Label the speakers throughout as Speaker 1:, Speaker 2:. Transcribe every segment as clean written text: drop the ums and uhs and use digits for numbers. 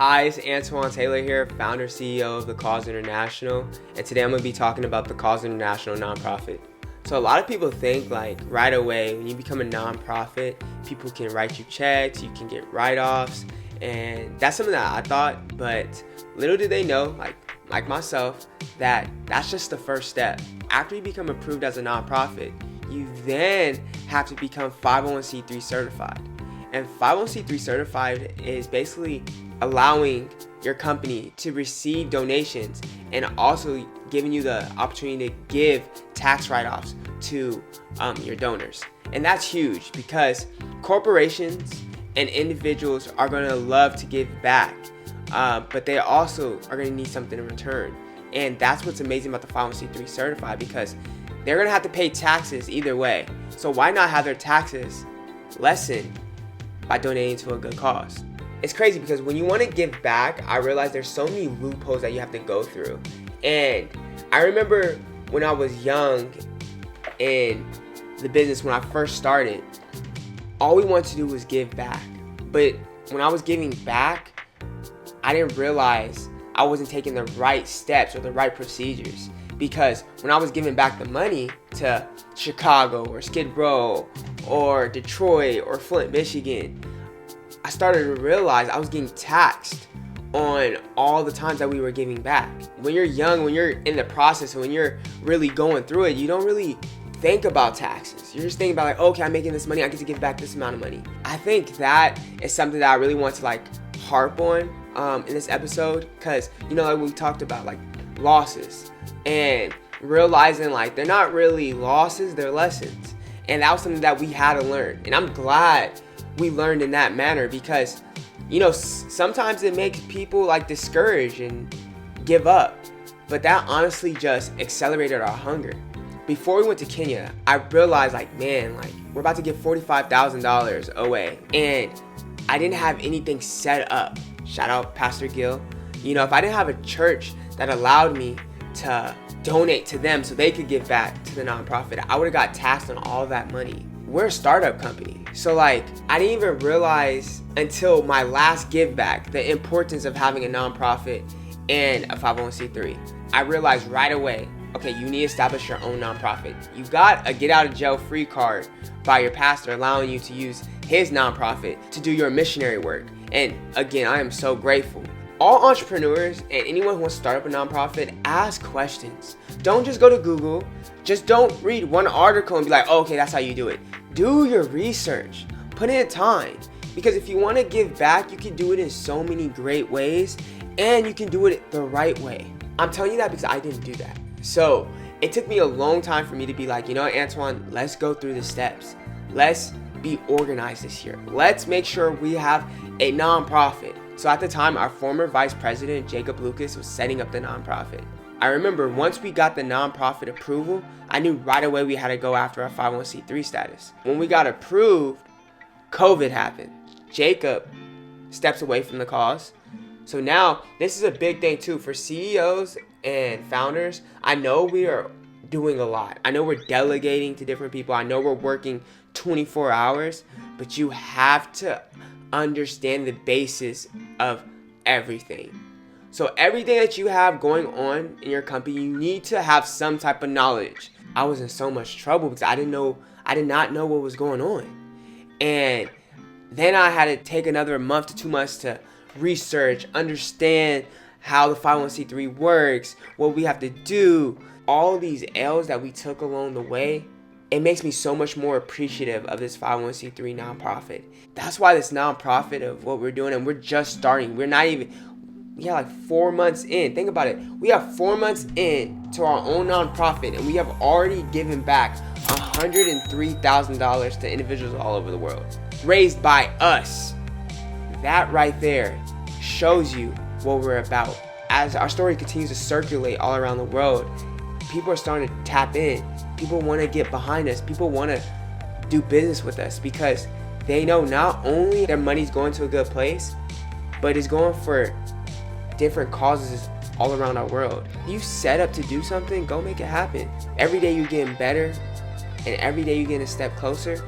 Speaker 1: Hi, it's Antoine Taylor here, founder CEO of The Cause International, and today I'm going to be talking about The Cause International nonprofit. So a lot of people think like right away when you become a nonprofit, people can write you checks, you can get write-offs, and that's something that I thought, but little do they know, like myself, that that's just the first step. After you become approved as a nonprofit, you then have to become 501c3 certified. And 501c3 certified is basically allowing your company to receive donations and also giving you the opportunity to give tax write-offs to your donors. And that's huge because corporations and individuals are going to love to give back, but they also are going to need something in return. And that's what's amazing about the 501c3 certified, because they're going to have to pay taxes either way. So why not have their taxes lessened by donating to a good cause? It's crazy because when you want to give back, I realize there's so many loopholes that you have to go through. And I remember when I was young in the business, when I first started, all we wanted to do was give back. But when I was giving back, I didn't realize I wasn't taking the right steps or the right procedures. Because when I was giving back the money to Chicago or Skid Row or Detroit or Flint, Michigan, I started to realize I was getting taxed on all the times that we were giving back. When you're young, when you're in the process, when you're really going through it, you don't really think about taxes. You're just thinking about like, okay, I'm making this money, I get to give back this amount of money. I think that is something that I really want to harp on in this episode, because like we talked about like losses and realizing like they're not really losses, they're lessons. And that was something that we had to learn. And I'm glad we learned in that manner, because sometimes it makes people discouraged and give up, but that honestly just accelerated our hunger. Before we went to Kenya, I realized we're about to give $45,000 away, and I didn't have anything set up. Shout out Pastor Gil. If I didn't have a church that allowed me to donate to them so they could give back to the nonprofit, I would have got taxed on all that money. We're a startup company, so I didn't even realize until my last give back the importance of having a nonprofit and a 501c3. I realized right away, okay, you need to establish your own nonprofit. You got a get out of jail free card by your pastor allowing you to use his nonprofit to do your missionary work. And again, I am so grateful. All entrepreneurs and anyone who wants to start up a nonprofit, ask questions. Don't just go to Google. Just don't read one article and be like, oh, okay, that's how you do it. Do your research. Put in time. Because if you want to give back, you can do it in so many great ways, and you can do it the right way. I'm telling you that because I didn't do that. So it took me a long time for me to be like, Antoine, let's go through the steps. Let's be organized this year. Let's make sure we have a nonprofit. So at the time, our former vice president, Jacob Lucas, was setting up the nonprofit. I remember once we got the nonprofit approval, I knew right away we had to go after our 501c3 status. When we got approved, COVID happened. Jacob steps away from the cause. So now, this is a big thing too for CEOs and founders. I know we are doing a lot. I know we're delegating to different people. I know we're working 24 hours, but you have to understand the basis of everything. So everything that you have going on in your company, you need to have some type of knowledge. I was in so much trouble because I did not know what was going on. And then I had to take another month to 2 months to research, understand how the 501c3 works, what we have to do. All these L's that we took along the way, it makes me so much more appreciative of this 501c3 nonprofit. That's why this nonprofit of what we're doing, and we're just starting. We're not even, we have 4 months in. Think about it. We have 4 months in to our own nonprofit, and we have already given back $103,000 to individuals all over the world, raised by us. That right there shows you what we're about. As our story continues to circulate all around the world, people are starting to tap in. People want to get behind us. People want to do business with us because they know not only their money's going to a good place, but it's going for different causes all around our world. If you set up to do something, go make it happen. Every day you're getting better, and every day you're getting a step closer.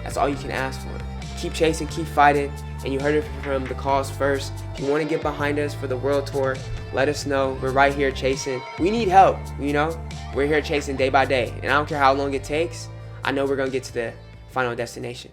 Speaker 1: That's all you can ask for. Keep chasing, keep fighting, and you heard it from The Cause first. If you want to get behind us for the world tour, let us know. We're right here chasing. We need help, you know? We're here chasing day by day, and I don't care how long it takes. I know we're going to get to the final destination.